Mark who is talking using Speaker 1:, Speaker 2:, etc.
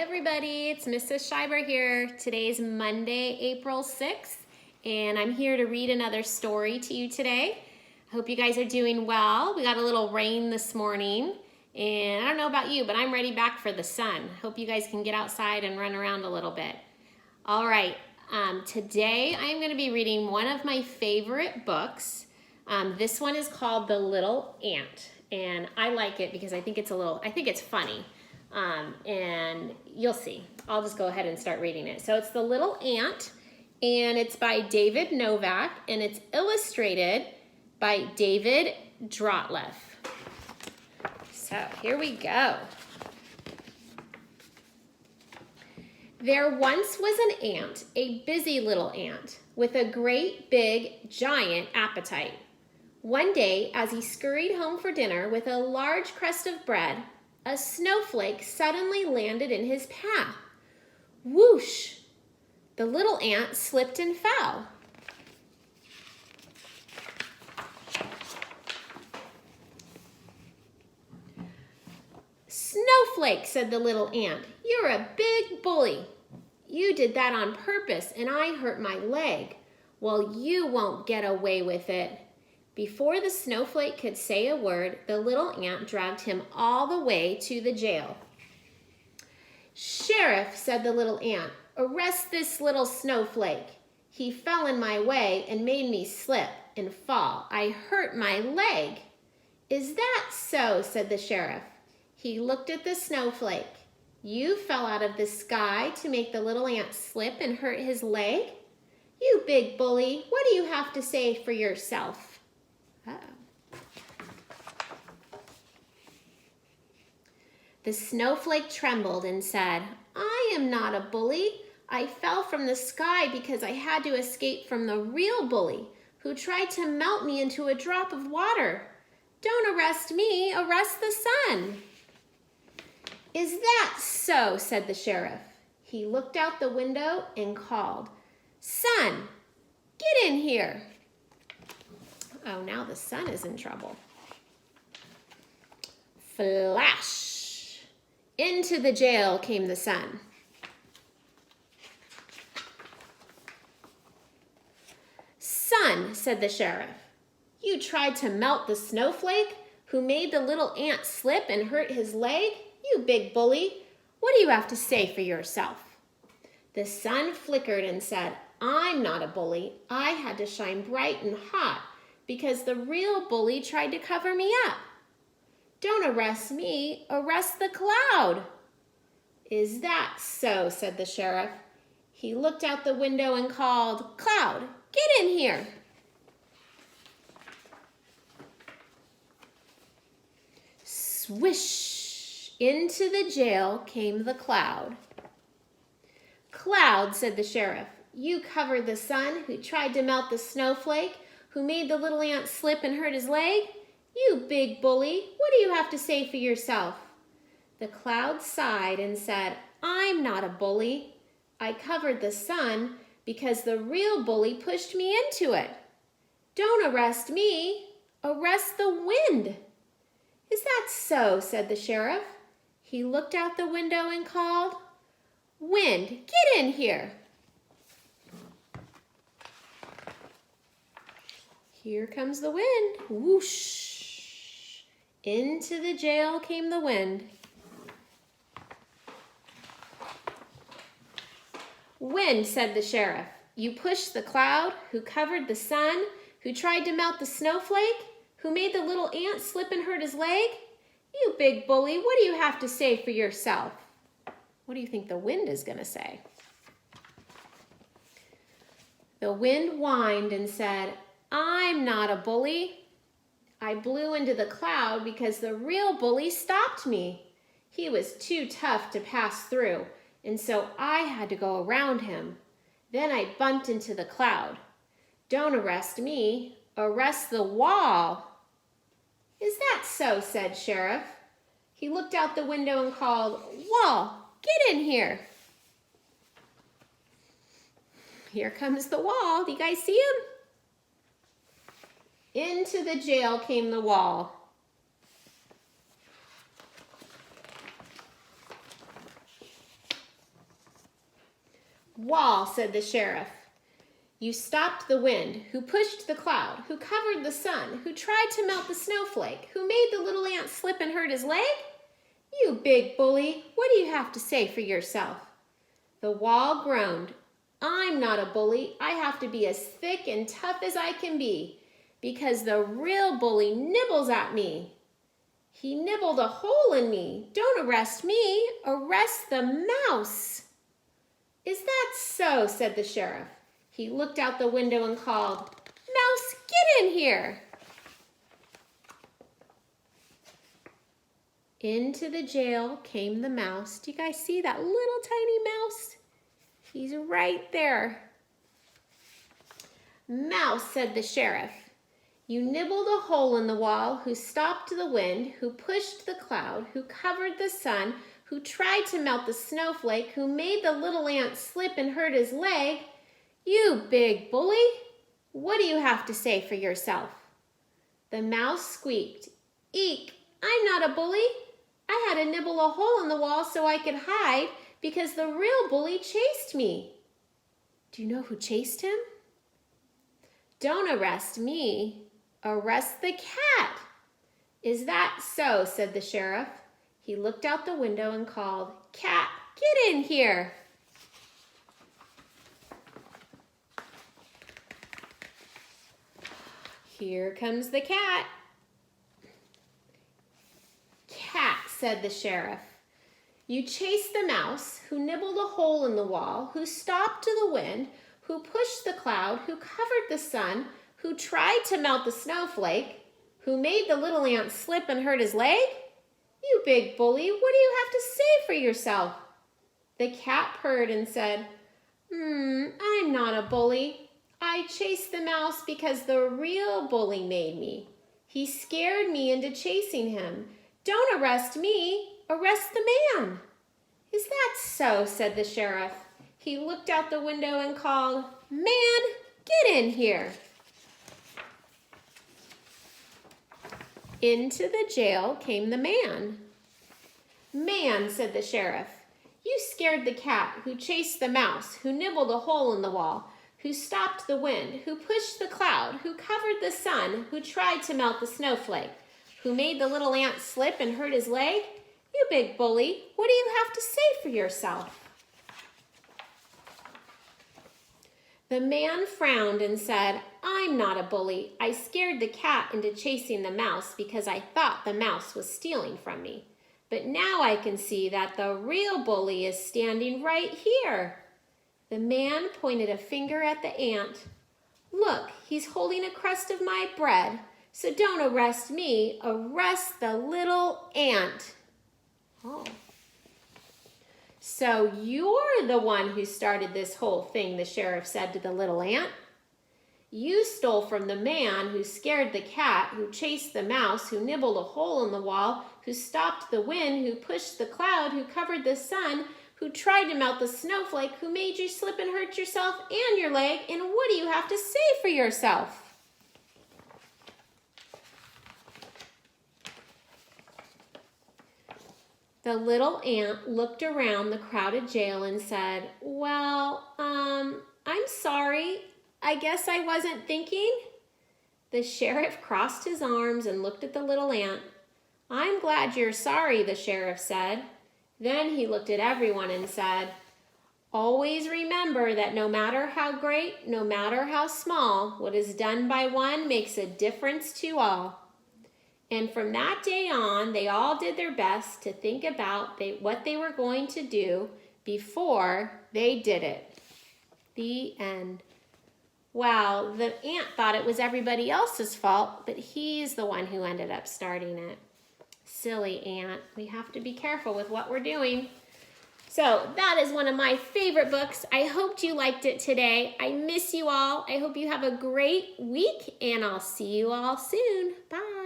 Speaker 1: everybody, it's Mrs. Scheiber here. Today's Monday, April 6th, and I'm here to read another story to you today. I hope you guys are doing well. We got a little rain this morning, and I don't know about you, but I'm ready back for the sun. Hope you guys can get outside and run around a little bit. All right, today I'm going to be reading one of my favorite books. This one is called The Little Ant, and I like it because I think it's funny. And you'll see. I'll just go ahead and start reading it. So it's The Little Ant, and it's by David Novak, and it's illustrated by David Drotleff. So here we go. There once was an ant, a busy little ant, with a great big giant appetite. One day, as he scurried home for dinner with a large crust of bread, a snowflake suddenly landed in his path. Whoosh! The little ant slipped and fell. Snowflake, said the little ant, you're a big bully. You did that on purpose and I hurt my leg. Well, you won't get away with it. Before the snowflake could say a word, the little ant dragged him all the way to the jail. Sheriff, said the little ant, arrest this little snowflake. He fell in my way and made me slip and fall. I hurt my leg. Is that so, said the sheriff. He looked at the snowflake. You fell out of the sky to make the little ant slip and hurt his leg? You big bully, what do you have to say for yourself? The snowflake trembled and said, I am not a bully. I fell from the sky because I had to escape from the real bully who tried to melt me into a drop of water. Don't arrest me, arrest the sun. Is that so, said the sheriff. He looked out the window and called, Sun, get in here. Oh, now the sun is in trouble. Flash! Into the jail came the sun. Sun, said the sheriff, you tried to melt the snowflake who made the little ant slip and hurt his leg? You big bully, what do you have to say for yourself? The sun flickered and said, I'm not a bully. I had to shine bright and hot because the real bully tried to cover me up. Don't arrest me, arrest the cloud. Is that so, said the sheriff. He looked out the window and called, Cloud, get in here. Swish! Into the jail came the cloud. Cloud, said the sheriff, you covered the sun who tried to melt the snowflake, who made the little ant slip and hurt his leg? You big bully, what do you have to say for yourself? The cloud sighed and said, I'm not a bully. I covered the sun because the real bully pushed me into it. Don't arrest me, arrest the wind. Is that so, said the sheriff. He looked out the window and called, Wind, get in here. Here comes the wind. Whoosh! Into the jail came the wind. Wind, said the sheriff, you pushed the cloud, who covered the sun, who tried to melt the snowflake, who made the little ant slip and hurt his leg? You big bully, what do you have to say for yourself? What do you think the wind is going to say? The wind whined and said, I'm not a bully. I blew into the cloud because the real bully stopped me. He was too tough to pass through, and so I had to go around him. Then I bumped into the cloud. Don't arrest me, arrest the wall. Is that so, said Sheriff. He looked out the window and called, Wall, get in here. Here comes the wall. Do you guys see him? Into the jail came the wall. Wall, said the sheriff. You stopped the wind, who pushed the cloud, who covered the sun, who tried to melt the snowflake, who made the little ant slip and hurt his leg? You big bully, what do you have to say for yourself? The wall groaned. I'm not a bully. I have to be as thick and tough as I can be, because the real bully nibbles at me. He nibbled a hole in me. Don't arrest me. Arrest the mouse. Is that so? Said the sheriff. He looked out the window and called, Mouse, get in here. Into the jail came the mouse. Do you guys see that little tiny mouse? He's right there. Mouse, said the sheriff. You nibbled a hole in the wall, who stopped the wind, who pushed the cloud, who covered the sun, who tried to melt the snowflake, who made the little ant slip and hurt his leg. You big bully, what do you have to say for yourself? The mouse squeaked, Eek, I'm not a bully. I had to nibble a hole in the wall so I could hide because the real bully chased me. Do you know who chased him? Don't arrest me. Arrest the cat. Is that so? Said the sheriff. He looked out the window and called, Cat, get in here. Here comes the cat. Cat, said the sheriff. You chased the mouse, who nibbled a hole in the wall, who stopped the wind, who pushed the cloud, who covered the sun, who tried to melt the snowflake, who made the little ant slip and hurt his leg? You big bully, what do you have to say for yourself? The cat purred and said, I'm not a bully. I chased the mouse because the real bully made me. He scared me into chasing him. Don't arrest me, arrest the man. Is that so? Said the sheriff. He looked out the window and called, Man, get in here. Into the jail came the man. Man, said the sheriff, you scared the cat, who chased the mouse, who nibbled a hole in the wall, who stopped the wind, who pushed the cloud, who covered the sun, who tried to melt the snowflake, who made the little ant slip and hurt his leg? You big bully, what do you have to say for yourself? The man frowned and said, I'm not a bully. I scared the cat into chasing the mouse because I thought the mouse was stealing from me. But now I can see that the real bully is standing right here. The man pointed a finger at the ant. Look, he's holding a crust of my bread. So don't arrest me, arrest the little ant. Oh. So you're the one who started this whole thing, the sheriff said to the little ant. You stole from the man who scared the cat, who chased the mouse, who nibbled a hole in the wall, who stopped the wind, who pushed the cloud, who covered the sun, who tried to melt the snowflake, who made you slip and hurt yourself and your leg, and what do you have to say for yourself? The little ant looked around the crowded jail and said, Well, I'm sorry. I guess I wasn't thinking. The sheriff crossed his arms and looked at the little ant. I'm glad you're sorry, the sheriff said. Then he looked at everyone and said, Always remember that no matter how great, no matter how small, what is done by one makes a difference to all. And from that day on, they all did their best to think about what they were going to do before they did it. The end. Wow, the ant thought it was everybody else's fault, but he's the one who ended up starting it. Silly ant. We have to be careful with what we're doing. So that is one of my favorite books. I hoped you liked it today. I miss you all. I hope you have a great week, and I'll see you all soon. Bye.